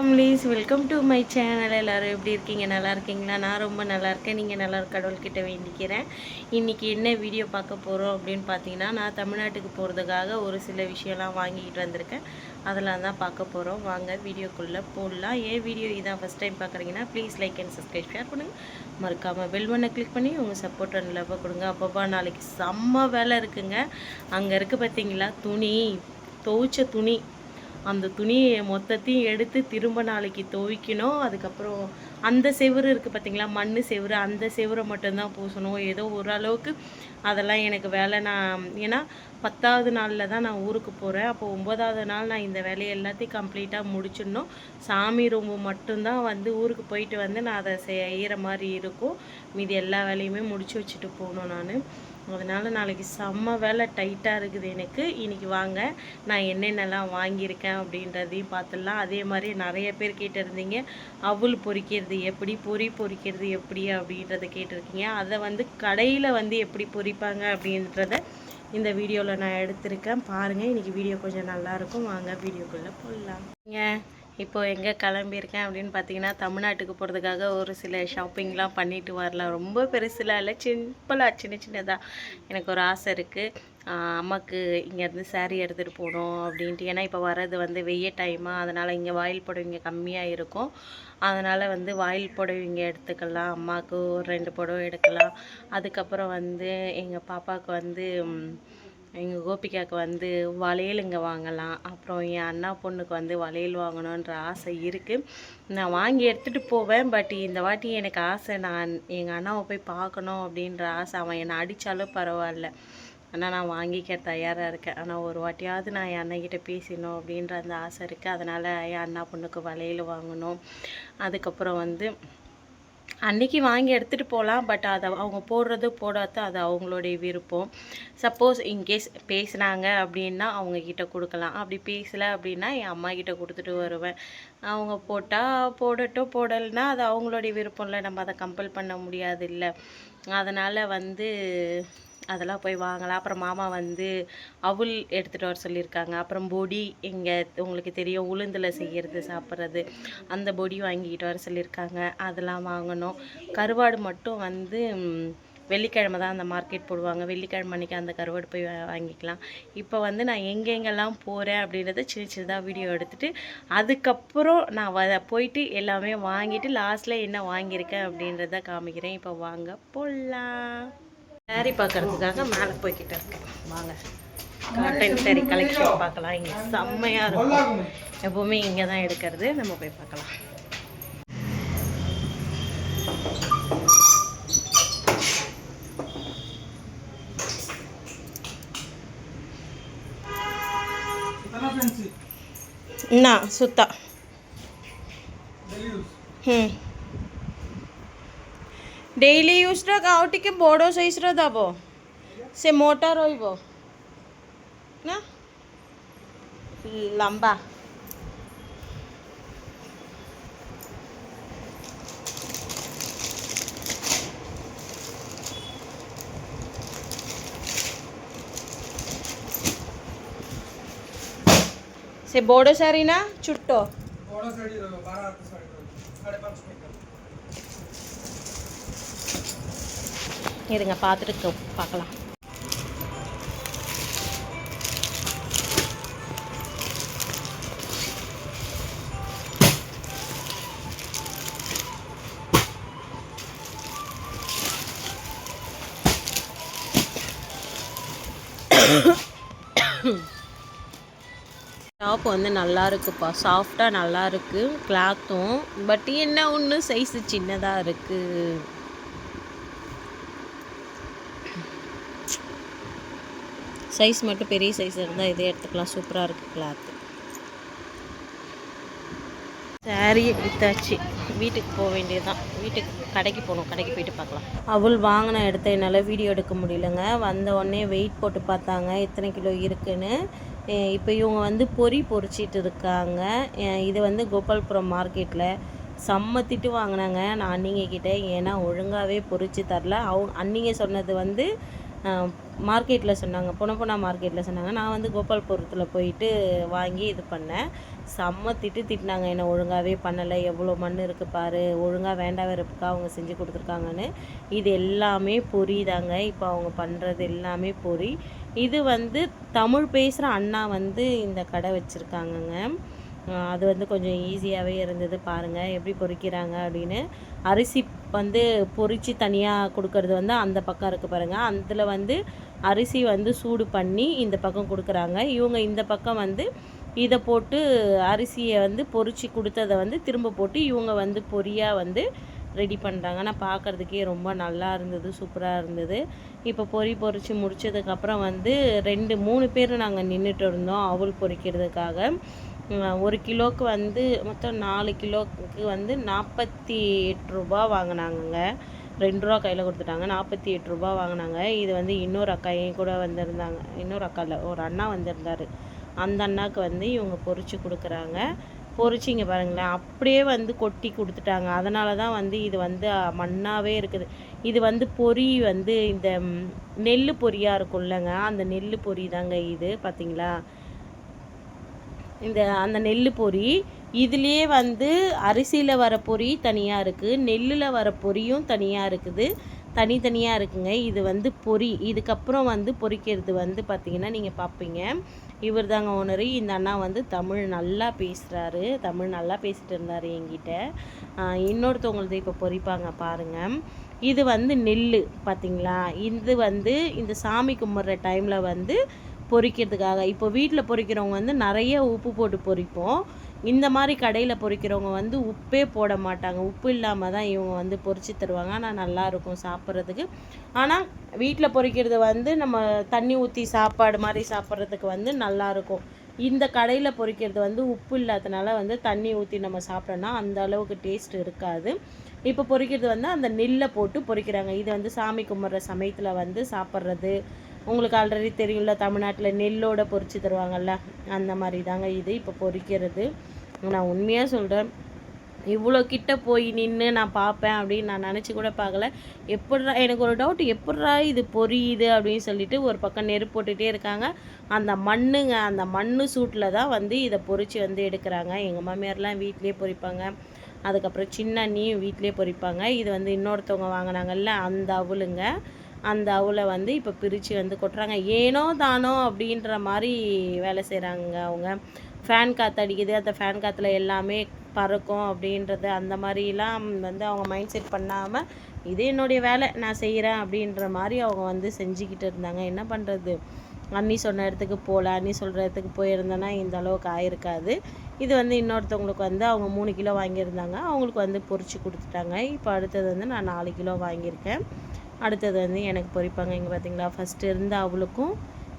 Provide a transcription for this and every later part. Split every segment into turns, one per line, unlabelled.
Families, welcome to my channel. எல்லோரும் எப்படி இருக்கீங்க? நல்லா இருக்கீங்களா? நான் ரொம்ப நல்லா இருக்கேன். நீங்கள் நல்லா கடவுள்கிட்ட வேண்டிக்கிறேன். இன்றைக்கி என்ன வீடியோ பார்க்க போகிறோம் அப்படின்னு பார்த்தீங்கன்னா, நான் தமிழ்நாட்டுக்கு போகிறதுக்காக ஒரு சில விஷயம்லாம் வாங்கிட்டு வந்திருக்கேன். அதெல்லாம் தான் பார்க்க போகிறோம். வாங்க வீடியோக்குள்ளே போடலாம். வீடியோ இதான் ஃபஸ்ட் டைம் பார்க்குறீங்கன்னா please like and subscribe share பண்ணுங்கள். மறக்காமல் பெல் பட்டனை கிளிக் பண்ணி உங்கள் சப்போர்ட் அண்ட் லவ்வை கொடுங்க. அப்பப்பா நாளைக்கு செம்ம வேலை இருக்குங்க. அங்கே இருக்குது பார்த்தீங்களா துவைச்ச துணி, அந்த துணியை மொத்தத்தையும் எடுத்து திரும்ப நாளைக்கு துவைக்கணும். அதுக்கப்புறம் அந்த செவுரு இருக்குது பார்த்திங்களா, மண் செவுரு, அந்த செவுரை மட்டும்தான் பூசணும். ஏதோ ஓரளவுக்கு அதெல்லாம் எனக்கு வேலை. ஏன்னா 10வது நாளில் தான் நான் ஊருக்கு போகிறேன். அப்போ 9வது நாள் நான் இந்த வேலையை எல்லாத்தையும் கம்ப்ளீட்டாக முடிச்சிடணும். சாமி ரூம்பு மட்டும்தான் ஊருக்கு போயிட்டு நான் அதை செய்கிற மாதிரி இருக்கும். மீதி எல்லா வேலையுமே முடிச்சு வச்சுட்டு போகணும் நான். அதனால் நாளைக்கு செம்ம வேலை டைட்டாக இருக்குது எனக்கு. இன்றைக்கி வாங்க நான் என்னென்னலாம் வாங்கியிருக்கேன் அப்படின்றதையும் பார்த்துடலாம். அதே மாதிரி நிறைய பேர் கேட்டிருந்தீங்க, அவுள் பொரிக்கிறது எப்படி, பொரிக்கிறது எப்படி அப்படின்றத கேட்டிருக்கீங்க. அதை கடையில் எப்படி பொரிப்பாங்க அப்படின்றத இந்த வீடியோவில் நான் எடுத்திருக்கேன். பாருங்கள், இன்றைக்கி வீடியோ கொஞ்சம் நல்லாயிருக்கும். வாங்க வீடியோக்குள்ளே போடலாம். இப்போது எங்கே கிளம்பியிருக்கேன் அப்படின்னு பார்த்தீங்கன்னா, தமிழ்நாட்டுக்கு போகிறதுக்காக ஒரு சில ஷாப்பிங்லாம் பண்ணிட்டு வரலாம். ரொம்ப பெருசுலாம் இல்லை, சிம்பிளாக சின்னதாக எனக்கு ஒரு ஆசை இருக்குது. அம்மாவுக்கு இங்கேருந்து சாரீ எடுத்துகிட்டு போகணும் அப்படின்ட்டு. ஏன்னா இப்போ வர்றது வெய்ய டைமாக, அதனால் இங்கே வாயில் புடவைங்க கம்மியாக இருக்கும். அதனால் வாயில் புடவைங்க எடுத்துக்கலாம். அம்மாவுக்கு ஒரு 2 புடவை எடுக்கலாம். அதுக்கப்புறம் எங்கள் பாப்பாவுக்கு எங்கள் கோபிகாவுக்கு வளையலுங்க வாங்கலாம். அப்புறம் என் அண்ணா பொண்ணுக்கு வளையல் வாங்கணுன்ற ஆசை இருக்குது. நான் வாங்கி எடுத்துகிட்டு போவேன். பட் இந்த வாட்டி எனக்கு ஆசை, நான் எங்கள் அண்ணாவை போய் பார்க்கணும் அப்படின்ற ஆசை. அவன் என்னை அடித்தாலும் பரவாயில்ல, ஆனால் நான் வாங்கிக்க தயாராக இருக்கேன். ஆனால் ஒரு வாட்டியாவது நான் என் அண்ணன்கிட்ட பேசணும் அப்படின்ற அந்த ஆசை இருக்குது. அதனால் என் அண்ணா பொண்ணுக்கு வளையல் வாங்கணும். அதுக்கப்புறம் அன்றைக்கி வாங்கி எடுத்துகிட்டு போகலாம். பட் அதை அவங்க போடுறது போடாத அது அவங்களுடைய விருப்பம். சப்போஸ் இன்கேஸ் பேசுனாங்க அப்படின்னா அவங்கக்கிட்ட கொடுக்கலாம். அப்படி பேசலை அப்படின்னா என் அம்மாக்கிட்ட கொடுத்துட்டு வருவேன். அவங்க போட்டால் போடட்டும், போடலைன்னா அது அவங்களுடைய விருப்பம் இல்லை. நம்ம அதை கம்பல் பண்ண முடியாது இல்லை. அதனால் அதெல்லாம் போய் வாங்கலாம். அப்புறம் மாமா அவுள் எடுத்துகிட்டு வர சொல்லியிருக்காங்க. அப்புறம் பொடி, இங்கே உங்களுக்கு தெரியும் உளுந்தில் செய்கிறது சாப்பிட்றது, அந்த பொடி வாங்கிக்கிட்டு வர சொல்லியிருக்காங்க. அதெல்லாம் வாங்கணும். கருவாடு மட்டும் வெள்ளிக்கிழமை தான் அந்த மார்க்கெட் போடுவாங்க. வெள்ளிக்கிழமை அன்றைக்கி அந்த கருவாடு போய் வாங்கிக்கலாம். இப்போ நான் எங்கெங்கெல்லாம் போகிறேன் அப்படின்றத சின்னதாக வீடியோ எடுத்துகிட்டு அதுக்கப்புறம் நான் போயிட்டு எல்லாமே வாங்கிட்டு லாஸ்ட்டில் என்ன வாங்கியிருக்கேன் அப்படின்றத காமிக்கிறேன். இப்போ வாங்க போடலாம். சாரி பார்க்குறதுக்காக மேலே போய்கிட்ட இருக்கேன். வாங்க காட்டன் சாரி கலெக்ஷன் பார்க்கலாம். இங்கே செம்மையாக இருக்கும். எப்போவுமே இங்கே தான் எடுக்கிறது. நம்ம போய் பார்க்கலாம். என்ன சுத்தா डेली यूज आउ टे बड़ साइज दब से मोटा रहा लंबा से बड़ साड़ी ना चुट्टो இருங்க பார்த்துட்டு பார்க்கலாம். டாப் நல்லா இருக்குப்பா, சாஃப்டாக நல்லா இருக்குது கிளாத்தும். பட் என்ன ஒன்று சைஸு சின்னதாக இருக்குது. சைஸ் மட்டும் பெரிய சைஸ் இருந்தால் இதே எடுத்துக்கலாம். சூப்பராக இருக்குது கிளாத்து. சாரியை வித்தாச்சு, வீட்டுக்கு போக வேண்டியதுதான். வீட்டுக்கு கடைக்கு போகணும், கடைக்கு போயிட்டு பார்க்கலாம். அவள் வாங்கின இடத்த என்னால் வீடியோ எடுக்க முடியலங்க. வந்த உடனே வெயிட் போட்டு பார்த்தாங்க எத்தனை கிலோ இருக்குன்னு. இப்போ இவங்க பொரிச்சிட்டு இருக்காங்க. இது கோபால்புரம் மார்க்கெட்டில் செம்ம திட்டு வாங்கினாங்க நான் அண்ணிங்க கிட்டே. ஏன்னா ஒழுங்காகவே பொரிச்சு தரல. அண்ணிங்க சொன்னது மார்க்கெட்டில் சொன்னாங்க, பொன்னப்பண்ணா மார்க்கெட்டில் சொன்னாங்க. நான் வந்து கோபால்புரத்தில் போயிட்டு வாங்கி இது பண்ணேன். செம்ம திட்டினாங்க, என்னை ஒழுங்காகவே பண்ணலை, எவ்வளோ மண் இருக்குது பாரு, ஒழுங்காக வேண்டாம் வெறுப்புக்கா அவங்க செஞ்சு கொடுத்துருக்காங்கன்னு. இது எல்லாமே பொரி தாங்க, இப்போ அவங்க பண்ணுறது எல்லாமே பொரி. இது வந்து தமிழ் பேசுகிற அண்ணா வந்து இந்த கடை வச்சுருக்காங்கங்க. அது வந்து கொஞ்சம் ஈஸியாகவே இருந்தது. பாருங்கள் எப்படி பொரிக்கிறாங்க அப்படின்னு. அரிசி வந்து பொரித்து தனியாக கொடுக்கறது வந்து அந்த பக்கம் இருக்குது பாருங்கள். அதில் வந்து அரிசி வந்து சூடு பண்ணி இந்த பக்கம் கொடுக்குறாங்க. இவங்க இந்த பக்கம் வந்து இதை போட்டு அரிசியை வந்து பொரித்து கொடுத்ததை வந்து திரும்ப போட்டு இவங்க வந்து பொரியாக வந்து ரெடி பண்ணுறாங்க. ஆனால் பார்க்குறதுக்கே ரொம்ப நல்லா இருந்தது, சூப்பராக இருந்தது. இப்போ பொரித்து முடித்ததுக்கப்புறம் வந்து 3 பேர் நாங்கள் நின்றுட்டு இருந்தோம் அவல் பொரிக்கிறதுக்காக. 1 கிலோவுக்கு வந்து மொத்தம் 4 கிலோவுக்கு வந்து 48 ரூபா வாங்கினாங்கங்க. 2 ரூபா கையில் கொடுத்துட்டாங்க, 48 ரூபா வாங்கினாங்க. இது வந்து இன்னொரு அக்காயும் கூட வந்திருந்தாங்க, இன்னொரு அக்கா இல்லை, ஒரு அண்ணா வந்திருந்தார். அந்த அண்ணாவுக்கு வந்து இவங்க பொரித்து கொடுக்குறாங்க. பொரிச்சு இங்கே பாருங்களேன், அப்படியே வந்து கொட்டி கொடுத்துட்டாங்க. அதனால தான் வந்து இது வந்து மண்ணாகவே இருக்குது. இது வந்து பொரி வந்து இந்த நெல் பொரியாக இருக்கும்லங்க, அந்த நெல் பொரி தாங்க இது. பார்த்தீங்களா, அந்த நெல் பொரி. இதுலேயே வந்து அரிசியில் வர பொரி தனியாக இருக்குது, நெல்லில் வர பொரியும் தனியாக இருக்குது, தனித்தனியாக இருக்குங்க. இது வந்து பொரி. இதுக்கப்புறம் வந்து பொரிக்கிறது வந்து பார்த்திங்கன்னா நீங்கள் பார்ப்பீங்க. இவர் தாங்க ஓனரு. இந்த அண்ணா வந்து தமிழ் நல்லா பேசுகிறாரு, தமிழ் நல்லா பேசிகிட்டு இருந்தார் என்கிட்ட. இன்னொருத்தவங்களது இப்போ பொரிப்பாங்க பாருங்கள். இது வந்து நெல் பார்த்திங்களா. இது வந்து இந்த சாமி கும்பிட்ற டைமில் வந்து பொரிக்கிறதுக்காக. இப்போ வீட்டில் பொரிக்கிறவங்க வந்து நிறைய உப்பு போட்டு பொரிப்போம். இந்த மாதிரி கடையில் பொரிக்கிறவங்க வந்து உப்பே போட மாட்டாங்க, உப்பு இல்லாமல் தான் இவங்க வந்து பொரித்து தருவாங்க. ஆனால் நல்லாயிருக்கும் சாப்பிட்றதுக்கு. ஆனால் வீட்டில் பொரிக்கிறது வந்து நம்ம தண்ணி ஊற்றி சாப்பாடு மாதிரி சாப்பிட்றதுக்கு வந்து நல்லாயிருக்கும். இந்த கடையில் பொரிக்கிறது வந்து உப்பு இல்லாதனால வந்து தண்ணி ஊற்றி நம்ம சாப்பிட்டோன்னா அந்த அளவுக்கு டேஸ்ட் இருக்காது. இப்போ பொரிக்கிறது வந்து அந்த நெல்லை போட்டு பொரிக்கிறாங்க. இது வந்து சாமி கும்பிட்ற சமயத்தில் வந்து சாப்பிட்றது. உங்களுக்கு ஆல்ரெடி தெரியும்ல, தமிழ்நாட்டில் நெல்லோடு பொரித்து தருவாங்கள்ல, அந்த மாதிரி தாங்க இது இப்போ பொரிக்கிறது. நான் உண்மையாக சொல்கிறேன், இவ்வளோ கிட்ட போய் நின்று நான் பார்ப்பேன் அப்படின்னு நான் நினச்சி கூட பார்க்கல. எப்பட்றா, எனக்கு ஒரு டவுட், எப்பட்றா இது பொரியுது அப்படின்னு சொல்லிட்டு ஒரு பக்கம் நெருப்பு போட்டுகிட்டே இருக்காங்க. அந்த மண்ணுங்க, அந்த மண் சூட்டில் தான் வந்து இதை பொரித்து வந்து எடுக்கிறாங்க. எங்கள் மாமியார்லாம் வீட்லேயே பொரிப்பாங்க, அதுக்கப்புறம் சின்ன அண்ணியும் வீட்லேயே பொரிப்பாங்க. இது வந்து இன்னொருத்தவங்க வாங்கினாங்கல்ல அந்த அவளுங்க, அந்த அவளை வந்து இப்போ பிரித்து வந்து கொட்டுறாங்க. ஏனோ தானோ அப்படின்ற மாதிரி வேலை செய்கிறாங்க அவங்க. ஃபேன் காற்று அடிக்குது, அந்த ஃபேன் காற்றுல எல்லாமே பறக்கும் அப்படின்றது அந்த மாதிரிலாம் வந்து அவங்க மைண்ட் செட் பண்ணாமல், இது என்னுடைய வேலை, நான் செய்கிறேன் அப்படின்ற மாதிரி அவங்க வந்து செஞ்சுக்கிட்டு இருந்தாங்க. என்ன பண்ணுறது, அண்ணி சொன்ன இடத்துக்கு போகல, அண்ணி சொல்கிற இடத்துக்கு போயிருந்தேன்னா இந்த அளவுக்கு ஆயிருக்காது. இது வந்து இன்னொருத்தவங்களுக்கு வந்து அவங்க 3 கிலோ வாங்கியிருந்தாங்க, அவங்களுக்கு வந்து பொரித்து கொடுத்துட்டாங்க. இப்போ அடுத்தது வந்து நான் 4 கிலோ வாங்கியிருக்கேன். அடுத்தது வந்து எனக்கு பொரிப்பாங்க. இங்கே பார்த்தீங்களா, ஃபஸ்ட்டு இருந்த அவளுக்கும்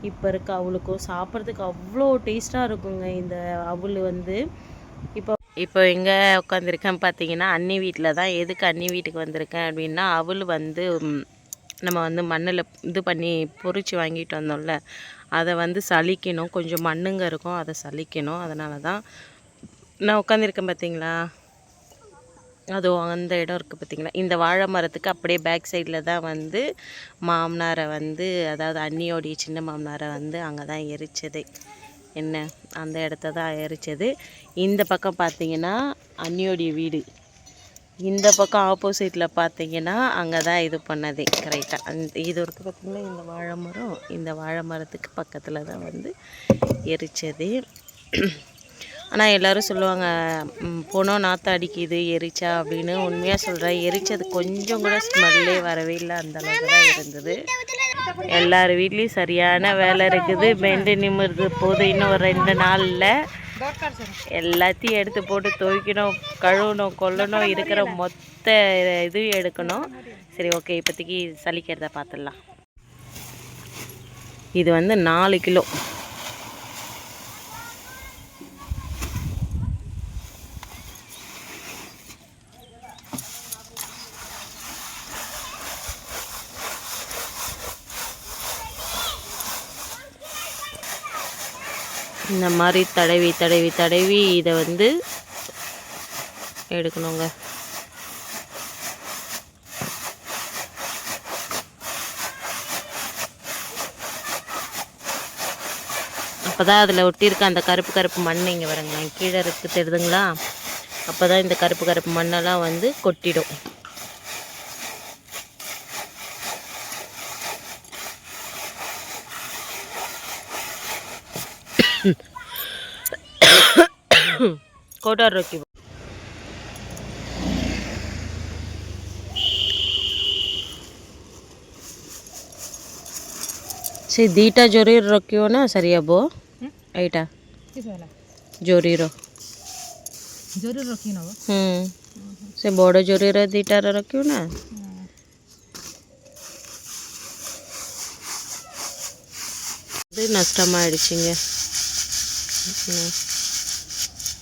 இப்போ இருக்க அவளுக்கும் சாப்பிட்றதுக்கு அவ்வளோ டேஸ்ட்டாக இருக்குங்க இந்த அவள் வந்து. இப்போ எங்கே உட்காந்துருக்கேன் பார்த்தீங்கன்னா, அண்ணி வீட்டில் தான். எதுக்கு அண்ணி வீட்டுக்கு வந்திருக்கேன் அப்படின்னா, அவள் வந்து நம்ம வந்து மண்ணில் இது பண்ணி பொரித்து வாங்கிட்டு வந்தோம்ல, அதை வந்து சலிக்கணும், கொஞ்சம் மண்ணுங்க இருக்கும், அதை சலிக்கணும். அதனால தான் நான் உட்காந்துருக்கேன் பார்த்தீங்களா. அதுவும் அந்த இடம் இருக்குது பார்த்திங்களா, இந்த வாழை மரத்துக்கு அப்படியே பேக் சைடில் தான் வந்து மாமனாரை வந்து, அதாவது அண்ணியோடைய சின்ன மாமனாரை வந்து அங்கே தான் எரிச்சது. என்ன, அந்த இடத்த தான் எரிச்சது. இந்த பக்கம் பார்த்திங்கன்னா அண்ணியோடைய வீடு, இந்த பக்கம் ஆப்போசிட்டில் பார்த்திங்கன்னா அங்கே தான் இது பண்ணதே கரெக்டாக. இது இருக்குது பார்த்திங்களா, இந்த வாழை மரம், இந்த வாழை மரத்துக்கு பக்கத்தில் தான் வந்து எரிச்சது. ஆனால் எல்லோரும் சொல்லுவாங்க, போனோம் நாற்று அடிக்குது எரிச்சா அப்படின்னு. உண்மையாக சொல்கிறேன், எரிச்சது கொஞ்சம் கூட ஸ்மெல்லே வரவே இல்லை, அந்த அளவுக்கு தான் இருந்தது. எல்லார் வீட்லேயும் சரியான வேலை இருக்குது, பெண்டு நிமிர்ந்து போது. இன்னும் ஒரு 2 நாளில் எல்லாத்தையும் எடுத்து போட்டு துவைக்கணும், கழுவணும், கொல்லணும், இருக்கிற மொத்த இதுவும் எடுக்கணும். சரி, ஓகே, இப்போதைக்கு சலிக்கிறத பார்த்துடலாம். இது வந்து 4 கிலோ. இந்த மாதிரி தடவி தடவி தடவி இதை வந்து எடுக்கணுங்க. அப்போ தான் அதில் ஒட்டியிருக்க அந்த கருப்பு கருப்பு மண் இங்கே வருங்களேன் கீழே இருக்குது தெரியுதுங்களா. அப்போ தான் இந்த கருப்பு கருப்பு மண்ணெல்லாம் வந்து கொட்டிடும். कोटा रखी से दीटा जोरी रखियो ना सरिया बो ऐटा जोरी रो
रखी ना
से बड़ो जोरी रो दीटा रो रखियो ना இது நஷ்டமாயிடுச்சுங்க.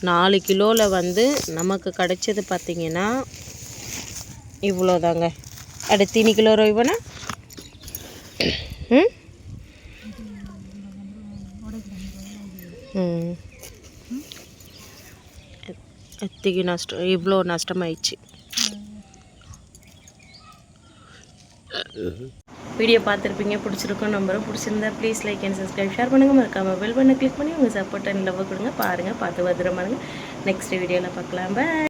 4 கிலோவில் வந்து நமக்கு கிடைச்சது பார்த்திங்கன்னா இவ்வளோதாங்க. அட 3 கிலோ ரோய்வனா எத்திக்கு நஷ்டம் இவ்வளோ நஷ்டமாயிடுச்சு. வீடியோ பார்த்துருப்பீங்க, பிடிச்சிருக்கோம் நம்பரும். பிடிச்சிருந்தா please like and subscribe share பண்ணுங்கள். மறக்காமல் பெல் பண்ண கிளிக் பண்ணி உங்கள் சப்போர்ட் அண்ட் லவ் கொடுங்க. பாருங்கள், பார்த்து பத்திரமா இருங்க. நெக்ஸ்ட் வீடியோவில் பார்க்கலாம். பை.